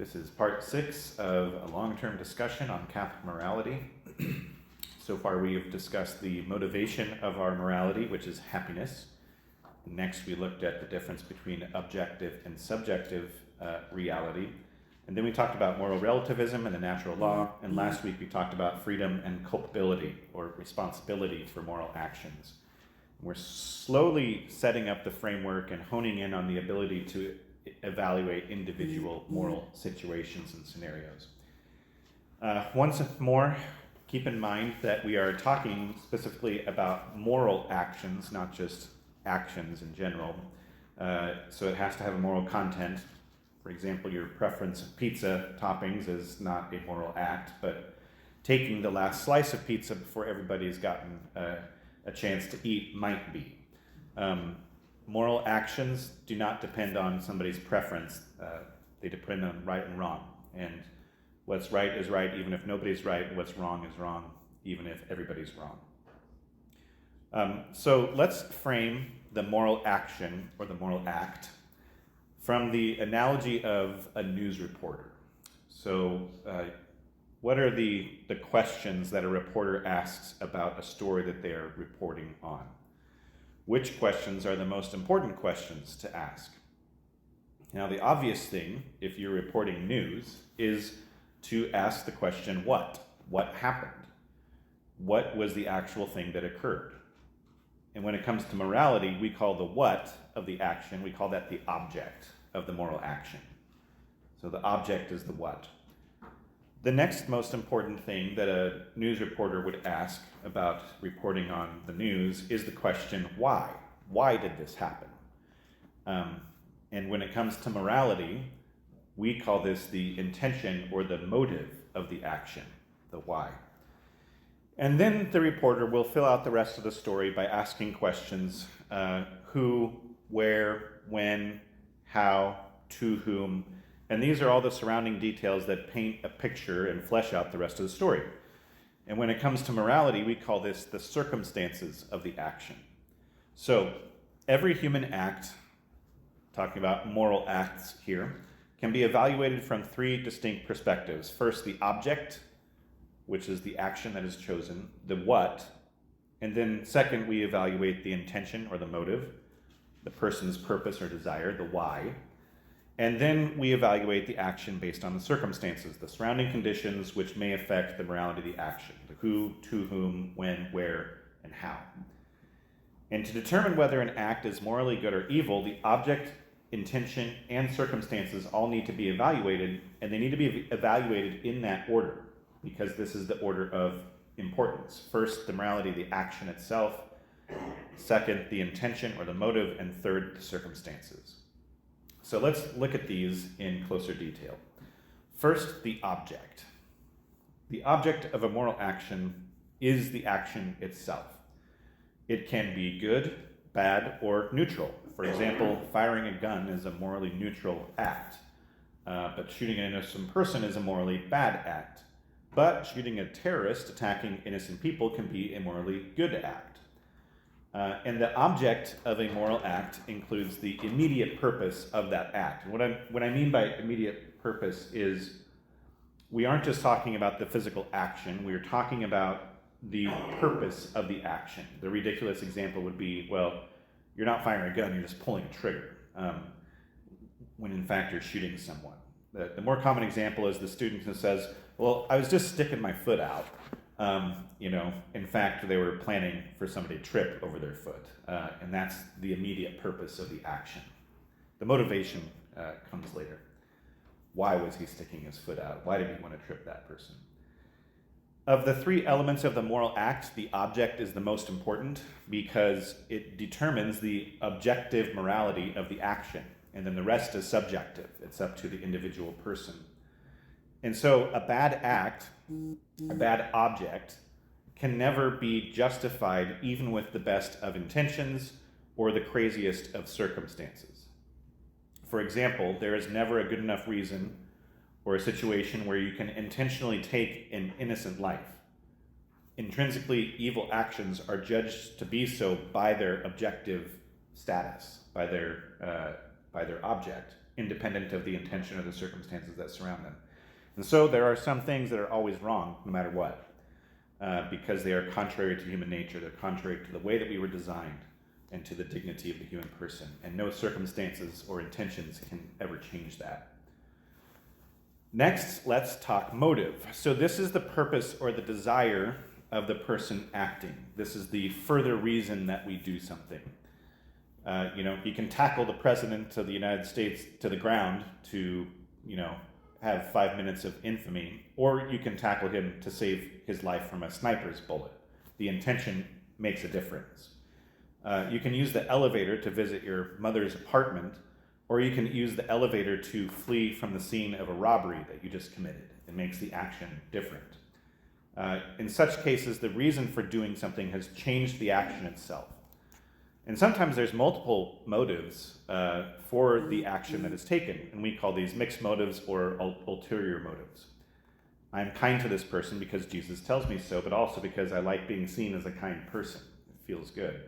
This is part 6 of a long-term discussion on Catholic morality. So far we have discussed the motivation of our morality, which is happiness. Next we looked at the difference between objective and subjective reality. And then we talked about moral relativism and the natural law. And last week we talked about freedom and culpability, or responsibility for moral actions. We're slowly setting up the framework and honing in on the ability to evaluate individual moral situations and scenarios. Once more, keep in mind that we are talking specifically about moral actions, not just actions in general. So it has to have a moral content. For example, your preference of pizza toppings is not a moral act, but taking the last slice of pizza before everybody's gotten a chance to eat might be. Moral actions do not depend on somebody's preference. They depend on right and wrong. And what's right is right even if nobody's right, and what's wrong is wrong even if everybody's wrong. So let's frame the moral action or the moral act from the analogy of a news reporter. So what are the questions that a reporter asks about a story that they're reporting on? Which questions are the most important questions to ask? Now, the obvious thing, if you're reporting news, is to ask the question, what? What happened? What was the actual thing that occurred? And when it comes to morality, we call the what of the action, we call that the object of the moral action. So the object is the what. The next most important thing that a news reporter would ask about reporting on the news is the question, why? Why did this happen? And when it comes to morality, we call this the intention or the motive of the action, the why. And then the reporter will fill out the rest of the story by asking questions, who, where, when, how, to whom. And these are all the surrounding details that paint a picture and flesh out the rest of the story. And when it comes to morality, we call this the circumstances of the action. So every human act, talking about moral acts here, can be evaluated from 3 distinct perspectives. First, the object, which is the action that is chosen, the what, and then second, we evaluate the intention or the motive, the person's purpose or desire, the why. And then we evaluate the action based on the circumstances, the surrounding conditions which may affect the morality of the action, the who, to whom, when, where, and how. And to determine whether an act is morally good or evil, the object, intention, and circumstances all need to be evaluated, and they need to be evaluated in that order, because this is the order of importance. First, the morality of the action itself. Second, the intention or the motive, and third, the circumstances. So let's look at these in closer detail. First, the object. The object of a moral action is the action itself. It can be good, bad, or neutral. For example, firing a gun is a morally neutral act, but shooting an innocent person is a morally bad act. But shooting a terrorist attacking innocent people can be a morally good act. And the object of a moral act includes the immediate purpose of that act. And what I mean by immediate purpose is we aren't just talking about the physical action, we're talking about the purpose of the action. The ridiculous example would be, well, you're not firing a gun, you're just pulling a trigger, when in fact you're shooting someone. The more common example is the student who says, well, I was just sticking my foot out. In fact, they were planning for somebody to trip over their foot. And that's the immediate purpose of the action. The motivation comes later. Why was he sticking his foot out? Why did he want to trip that person? Of the 3 elements of the moral act, the object is the most important because it determines the objective morality of the action. And then the rest is subjective. It's up to the individual person. And so a bad act, a bad object, can never be justified even with the best of intentions or the craziest of circumstances. For example, there is never a good enough reason or a situation where you can intentionally take an innocent life. Intrinsically evil actions are judged to be so by their objective status, by their by their object, independent of the intention or the circumstances that surround them. And so there are some things that are always wrong, no matter what, because they are contrary to human nature. They're contrary to the way that we were designed and to the dignity of the human person. And no circumstances or intentions can ever change that. Next, let's talk motive. So this is the purpose or the desire of the person acting. This is the further reason that we do something. You can tackle the president of the United States to the ground to, have 5 minutes of infamy, or you can tackle him to save his life from a sniper's bullet. The intention makes a difference. You can use the elevator to visit your mother's apartment, or you can use the elevator to flee from the scene of a robbery that you just committed. It makes the action different. In such cases, the reason for doing something has changed the action itself. And sometimes there's multiple motives for the action that is taken, and we call these mixed motives or ulterior motives. I'm kind to this person because Jesus tells me so, but also because I like being seen as a kind person. It feels good.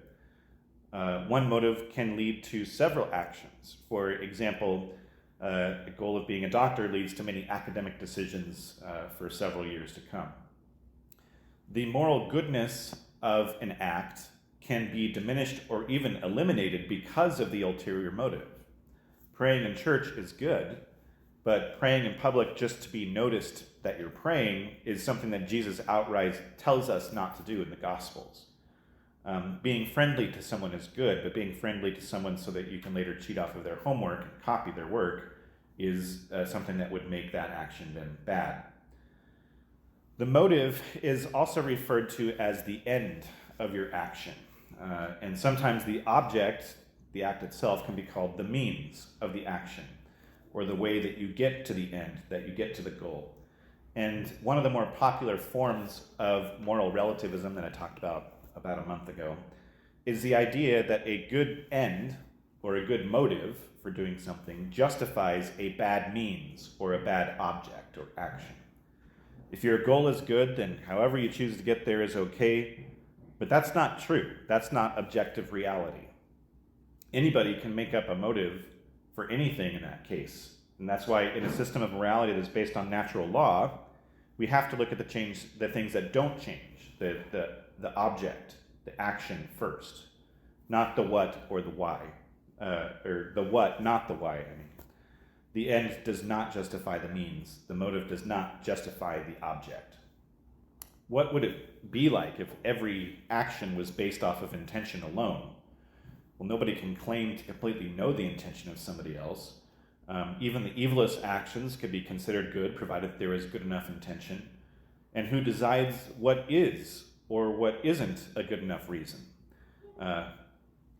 One motive can lead to several actions. For example, the goal of being a doctor leads to many academic decisions for several years to come. The moral goodness of an act can be diminished or even eliminated because of the ulterior motive. Praying in church is good, but praying in public just to be noticed that you're praying is something that Jesus outright tells us not to do in the Gospels. Being friendly to someone is good, but being friendly to someone so that you can later cheat off of their homework and copy their work is something that would make that action then bad. The motive is also referred to as the end of your action. And sometimes the object, the act itself, can be called the means of the action, or the way that you get to the end, that you get to the goal. And one of the more popular forms of moral relativism that I talked about a month ago is the idea that a good end or a good motive for doing something justifies a bad means or a bad object or action. If your goal is good, then however you choose to get there is okay, but that's not true. That's not objective reality. Anybody can make up a motive for anything in that case. And that's why in a system of morality that's based on natural law, we have to look at the things that don't change, the object, the action first, not the what or the why, or the what, not the why, I mean. The end does not justify the means. The motive does not justify the object. What would it be like if every action was based off of intention alone? Well, nobody can claim to completely know the intention of somebody else. Even the evilest actions could be considered good, provided there is good enough intention. And who decides what is or what isn't a good enough reason?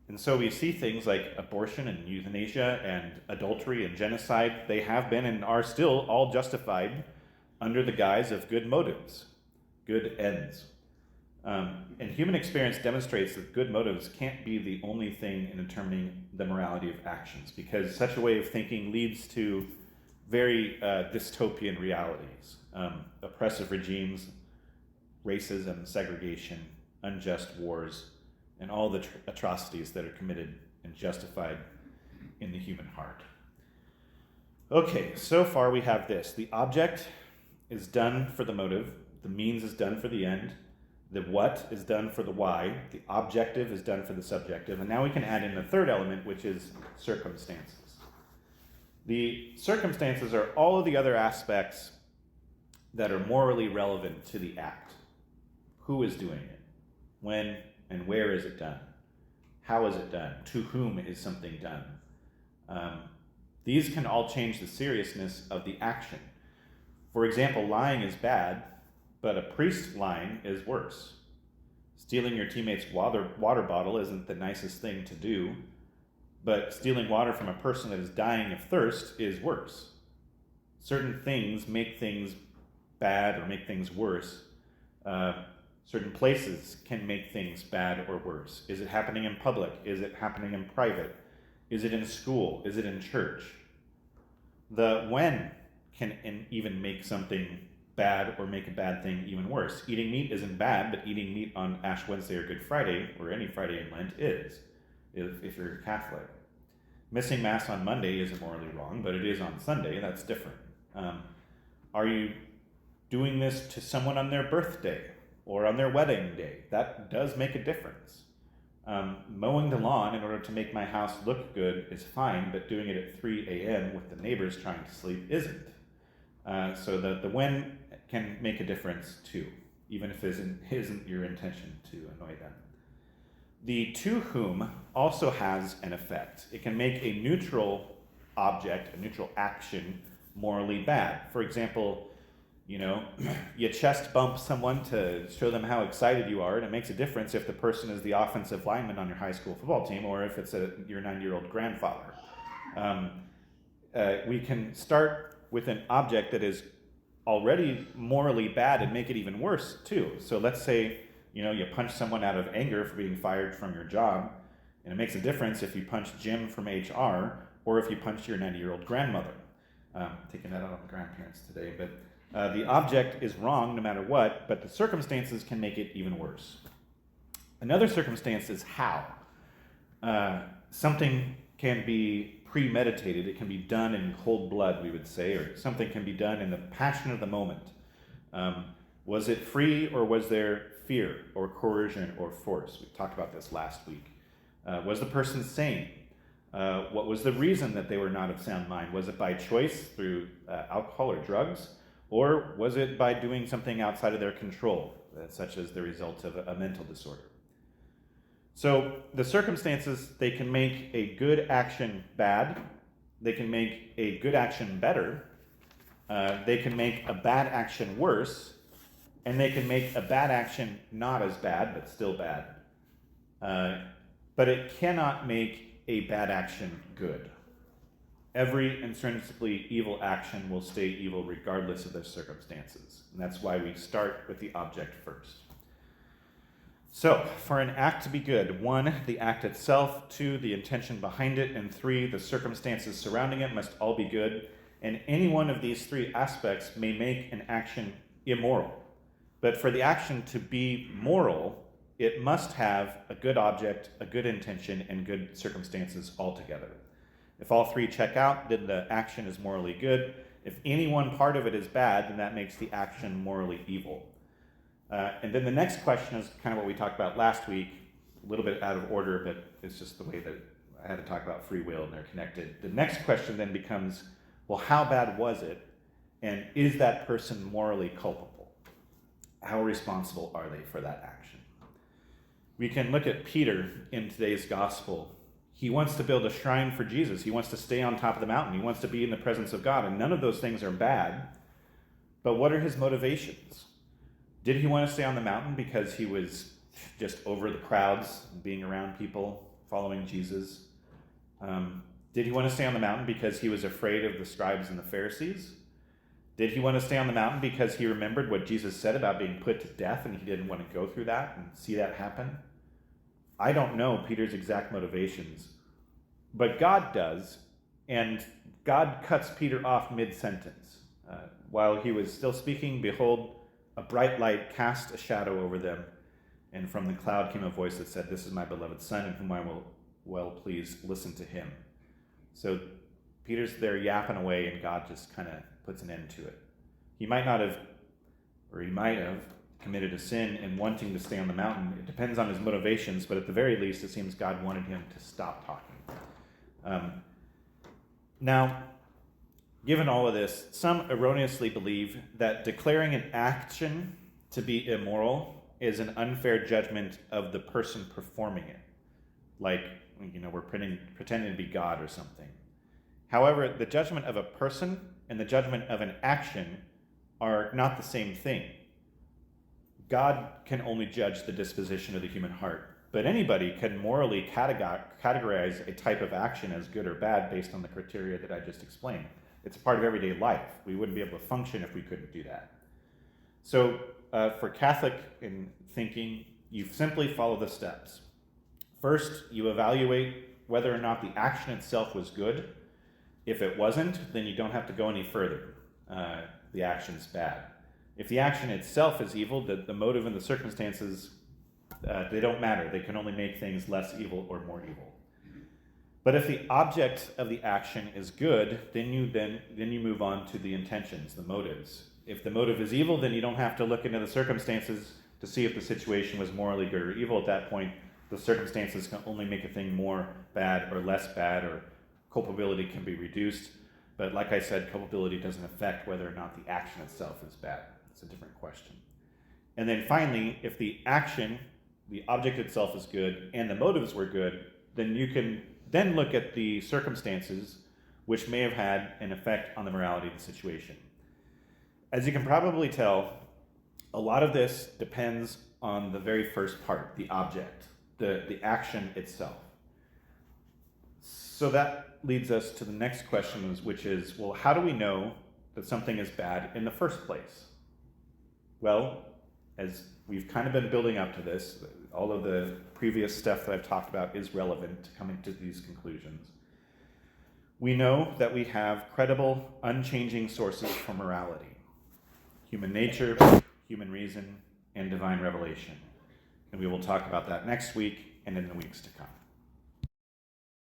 And so we see things like abortion and euthanasia and adultery and genocide. They have been and are still all justified under the guise of good motives, good ends. And human experience demonstrates that good motives can't be the only thing in determining the morality of actions, because such a way of thinking leads to very dystopian realities, oppressive regimes, racism, segregation, unjust wars, and all the atrocities that are committed and justified in the human heart. Okay, so far we have this. The object is done for the motive. The means is done for the end. The what is done for the why. The objective is done for the subjective. And now we can add in the third element, which is circumstances. The circumstances are all of the other aspects that are morally relevant to the act. Who is doing it? When and where is it done? How is it done? To whom is something done? These can all change the seriousness of the action. For example, lying is bad, but a priest lying is worse. Stealing your teammate's water bottle isn't the nicest thing to do, but stealing water from a person that is dying of thirst is worse. Certain things make things bad or make things worse. Certain places can make things bad or worse. Is it happening in public? Is it happening in private? Is it in school? Is it in church? The when can even make something bad or make a bad thing even worse. Eating meat isn't bad, but eating meat on Ash Wednesday or Good Friday, or any Friday in Lent, is, if you're Catholic. Missing Mass on Monday isn't morally wrong, but it is on Sunday. That's different. Are you doing this to someone on their birthday or on their wedding day? That does make a difference. Mowing the lawn in order to make my house look good is fine, but doing it at 3 a.m. with the neighbors trying to sleep isn't. So the when can make a difference too, even if it isn't your intention to annoy them. The to whom also has an effect. It can make a neutral object, a neutral action, morally bad. For example, you chest bump someone to show them how excited you are, and it makes a difference if the person is the offensive lineman on your high school football team or if it's your 90-year-old grandfather. We can start with an object that is already morally bad and make it even worse too. So let's say you punch someone out of anger for being fired from your job, and it makes a difference if you punch Jim from HR or if you punch your 90-year-old grandmother. Taking that out on the grandparents today, but the object is wrong no matter what, but the circumstances can make it even worse. Another circumstance is how. Something can be premeditated. It can be done in cold blood, we would say, or something can be done in the passion of the moment. Was it free, or was there fear or coercion or force? We talked about this last week. Was the person sane? What was the reason that they were not of sound mind? Was it by choice through alcohol or drugs? Or was it by doing something outside of their control, such as the result of a mental disorder? So the circumstances, they can make a good action bad. They can make a good action better. They can make a bad action worse. And they can make a bad action not as bad, but still bad. But it cannot make a bad action good. Every intrinsically evil action will stay evil regardless of the circumstances. And that's why we start with the object first. So, for an act to be good, 1, the act itself, 2, the intention behind it, and 3, the circumstances surrounding it must all be good. And any one of these 3 aspects may make an action immoral. But for the action to be moral, it must have a good object, a good intention, and good circumstances altogether. If all 3 check out, then the action is morally good. If any one part of it is bad, then that makes the action morally evil. And then the next question is kind of what we talked about last week, a little bit out of order, but it's just the way that I had to talk about free will and they're connected. The next question then becomes, well, how bad was it? And is that person morally culpable? How responsible are they for that action? We can look at Peter in today's gospel. He wants to build a shrine for Jesus. He wants to stay on top of the mountain. He wants to be in the presence of God. And none of those things are bad. But what are his motivations? Did he want to stay on the mountain because he was just over the crowds, being around people, following Jesus? Did he want to stay on the mountain because he was afraid of the scribes and the Pharisees? Did he want to stay on the mountain because he remembered what Jesus said about being put to death and he didn't want to go through that and see that happen? I don't know Peter's exact motivations, but God does, and God cuts Peter off mid-sentence. While he was still speaking, behold, a bright light cast a shadow over them, and from the cloud came a voice that said, "This is my beloved Son, in whom I will well please listen to him." So Peter's there yapping away, and God just kind of puts an end to it. He might not have, or he might have, committed a sin in wanting to stay on the mountain. It depends on his motivations, but at the very least, it seems God wanted him to stop talking. Now, given all of this, some erroneously believe that declaring an action to be immoral is an unfair judgment of the person performing it. Like, we're pretending to be God or something. However, the judgment of a person and the judgment of an action are not the same thing. God can only judge the disposition of the human heart, but anybody can morally categorize a type of action as good or bad based on the criteria that I just explained. It's a part of everyday life. We wouldn't be able to function if we couldn't do that. So for Catholic in thinking, you simply follow the steps. First, you evaluate whether or not the action itself was good. If it wasn't, then you don't have to go any further. The action's bad. If the action itself is evil, the motive and the circumstances, they don't matter. They can only make things less evil or more evil. But if the object of the action is good, then you move on to the intentions, the motives. If the motive is evil, then you don't have to look into the circumstances to see if the situation was morally good or evil. At that point, the circumstances can only make a thing more bad or less bad, or culpability can be reduced. But like I said, culpability doesn't affect whether or not the action itself is bad. It's a different question. And then finally, if the action, the object itself is good and the motives were good, then you can then look at the circumstances which may have had an effect on the morality of the situation. As you can probably tell, a lot of this depends on the very first part, the object, the action itself. So that leads us to the next question, which is, well, how do we know that something is bad in the first place? Well, as we've kind of been building up to this, all of the previous stuff that I've talked about is relevant to coming to these conclusions. We know that we have credible, unchanging sources for morality: human nature, human reason, and divine revelation. And we will talk about that next week and in the weeks to come.